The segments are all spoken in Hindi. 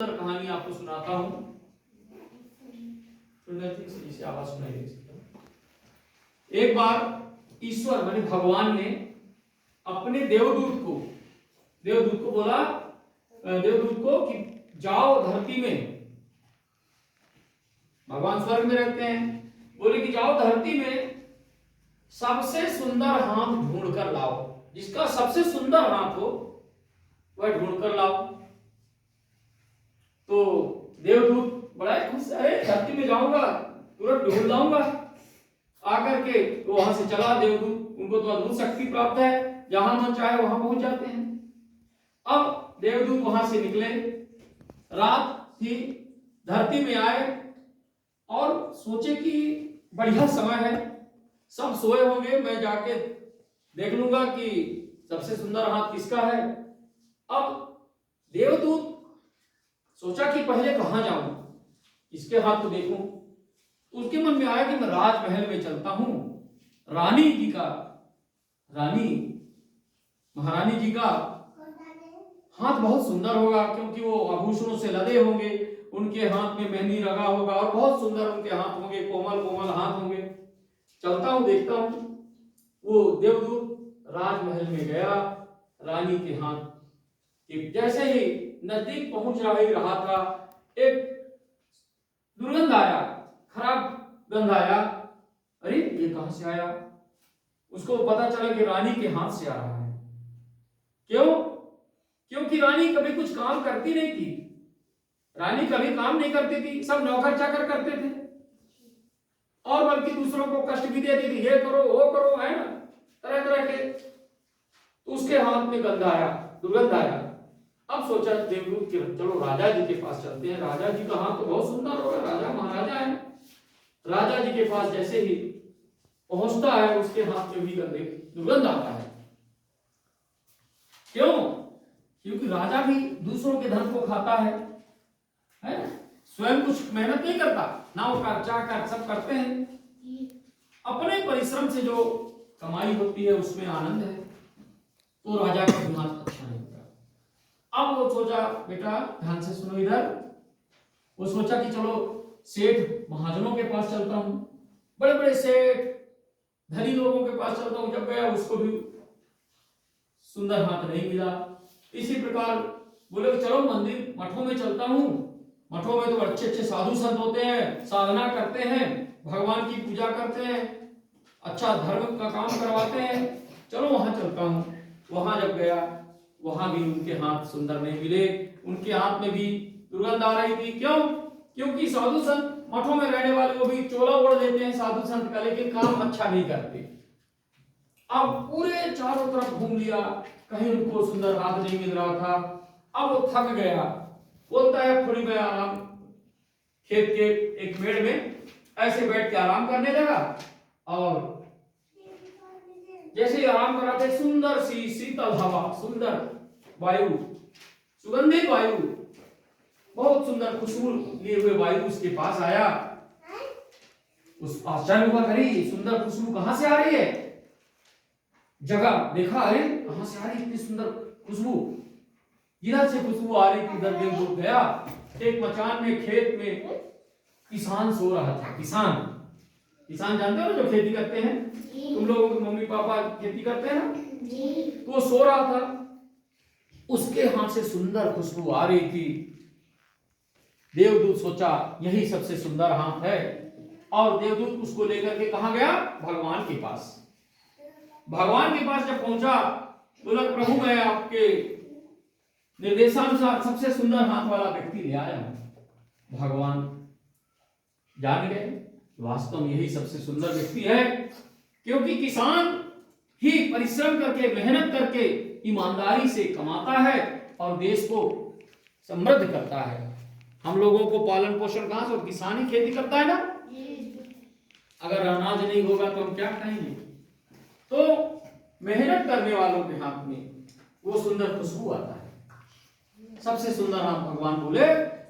कहानी आपको सुनाता हूं। इसे आवाज सुनाई दे सकता हूं। एक बार ईश्वर माने भगवान ने अपने देवदूत को बोला, देवदूत को कि जाओ धरती में, भगवान स्वर्ग में रहते हैं, बोले कि जाओ धरती में सबसे सुंदर हाथ ढूंढ कर लाओ, जिसका सबसे सुंदर हाथ हो वह ढूंढ कर लाओ। तो देवदूत बड़ा खुश, अरे धरती में जाऊंगा, तुरंत ढूंढ लाऊंगा। आकर के तो वहां से चला देवदूत, उनको तो अद्भुत शक्ति प्राप्त है, जहां मन चाहे वहां पहुंच जाते हैं। अब देवदूत वहां से निकले, रात थी, धरती में आए और सोचे कि बढ़िया समय है, सब सोए होंगे, मैं जाके देख लूंगा कि सबसे सुंदर हाथ किसका है। अब देवदूत सोचा कि पहले कहां जाऊं, इसके हाथ तो देखूं। उसके मन में आया कि मैं राजमहल में चलता हूं, महारानी जी का हाथ बहुत सुंदर होगा, क्योंकि वो आभूषणों से लदे होंगे, उनके हाथ में मेहंदी लगा होगा और बहुत सुंदर उनके हाथ होंगे, कोमल कोमल हाथ होंगे। चलता हूं, देखता हूं। वो देवदूत राजमहल में गया, रानी के हाथ कि जैसे ही नजदीक पहुंच रहा था, एक दुर्गंध आया, खराब गंध आया। अरे ये कहां से आया? उसको पता चला कि रानी के हाथ से आ रहा है। क्यों? क्योंकि रानी कभी कुछ काम करती नहीं थी, रानी कभी काम नहीं करती थी, सब नौकर चाकर करते थे, और बल्कि दूसरों को कष्ट भी देती थी, ये करो वो करो, है ना, तरह तरह के। तो उसके हाथ में गंध आया, दुर्गंध आया। अब सोचा देवदूत कि चलो राजा जी के पास चलते हैं, राजा जी का हाथ तो बहुत सुंदर होगा, राजा महाराजा है। राजा जी के पास जैसे ही पहुंचता है, उसके हाथ में भी दुर्गंध आता है। क्यों? क्योंकि राजा भी दूसरों के धन को खाता है? स्वयं कुछ मेहनत नहीं करता, नौकर चाकर सब करते हैं, अपने परिश्रम से जो कमाई होती है उसमें आनंद है। तो राजा का दिमाग अच्छा नहीं होता। अब वो सोचा, बेटा ध्यान से सुनो इधर, वो सोचा कि चलो सेठ महाजनों के पास चलता हूं, बड़े बड़े सेठ धनी लोगों के पास चलता हूं। जब गया, उसको भी सुंदर हाथ नहीं मिला। इसी प्रकार बोले चलो मंदिर मठों में चलता हूं, मठों में तो अच्छे अच्छे साधु संत होते हैं, साधना करते हैं, भगवान की पूजा करते हैं, अच्छा धर्म का काम करवाते हैं, चलो वहां चलता हूं। वहां जब गया, वहां भी उनके हाथ सुंदर नहीं मिले, उनके हाथ में भी दुर्गंध आ रही थी। क्यों? क्योंकि साधु संत मठों में रहने वाले वो भी चोला ओढ़ लेते हैं साधु संत का, लेकिन काम अच्छा नहीं करते। अब पूरे चारों तरफ घूम लिया, कहीं उनको सुंदर हाथ नहीं मिल रहा था। अब वो थक गया, बोलता है थोड़ी मैं आराम, खेत के एक पेड़ में ऐसे बैठ के आराम करने लगा, और जैसे ही आराम कर रहा था, सुंदर सी शीतल हवा, सुंदर वायु, सुगंधित वायु, बहुत सुंदर खुशबू लिए हुए वायु उसके पास आया। उस आश्चर्य हुआ, अरे सुंदर खुशबू कहां से आ रही है? जगह देखा, अरे कहां से आ रही इतनी सुंदर खुशबू? इधर से खुशबू आ रही थी, इधर देवदूत गया, एक मचान में खेत में किसान सो रहा था। किसान जानते हो जो खेती करते हैं, तुम लोगों के मम्मी पापा खेती करते हैं ना, तो वो सो रहा था, उसके हाथ से सुंदर खुशबू आ रही थी। देवदूत सोचा यही सबसे सुंदर हाथ है, और देवदूत उसको लेकर के कहां गया? भगवान के पास। भगवान के पास जब पहुंचा, बोला प्रभु मैं आपके निर्देशानुसार सबसे सुंदर हाथ वाला व्यक्ति ले आया हूं। भगवान जान गए वास्तव में यही सबसे सुंदर व्यक्ति है, क्योंकि किसान ही परिश्रम करके, मेहनत करके, ईमानदारी से कमाता है और देश को समृद्ध करता है। हम लोगों को पालन पोषण कहां से? किसान ही खेती करता है ना। अगर अनाज नहीं होगा तो हम क्या खाएंगे? तो मेहनत करने वालों के हाथ में वो सुंदर खुशबू आता है। सबसे सुंदर हाथ भगवान बोले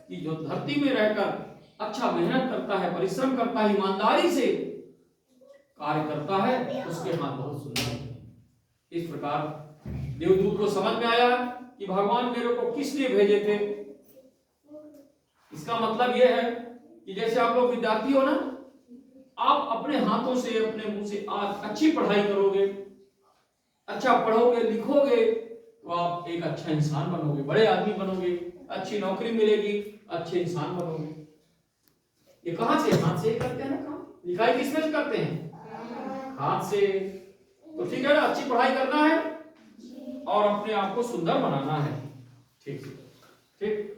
कि जो धरती में रहकर अच्छा मेहनत करता है, परिश्रम करता है, ईमानदारी से कार्य करता है, उसके हाथ बहुत सुंदर है। इस प्रकार देवदूत को समझ में आया कि भगवान मेरे को किस लिए भेजे थे। इसका मतलब यह है कि जैसे आप लोग विद्यार्थी हो ना, आप अपने हाथों से, अपने मुंह से आज अच्छी पढ़ाई करोगे, अच्छा पढ़ोगे लिखोगे, तो आप एक अच्छा इंसान बनोगे, बड़े आदमी बनोगे, अच्छी नौकरी मिलेगी, अच्छे इंसान बनोगे। ये कहां से? हाथ से ही करते हैं ना काम। लिखाई किसमें से करते हैं? हाथ से। तो ठीक है ना, अच्छी पढ़ाई करना है और अपने आप को सुंदर बनाना है। ठीक ठीक।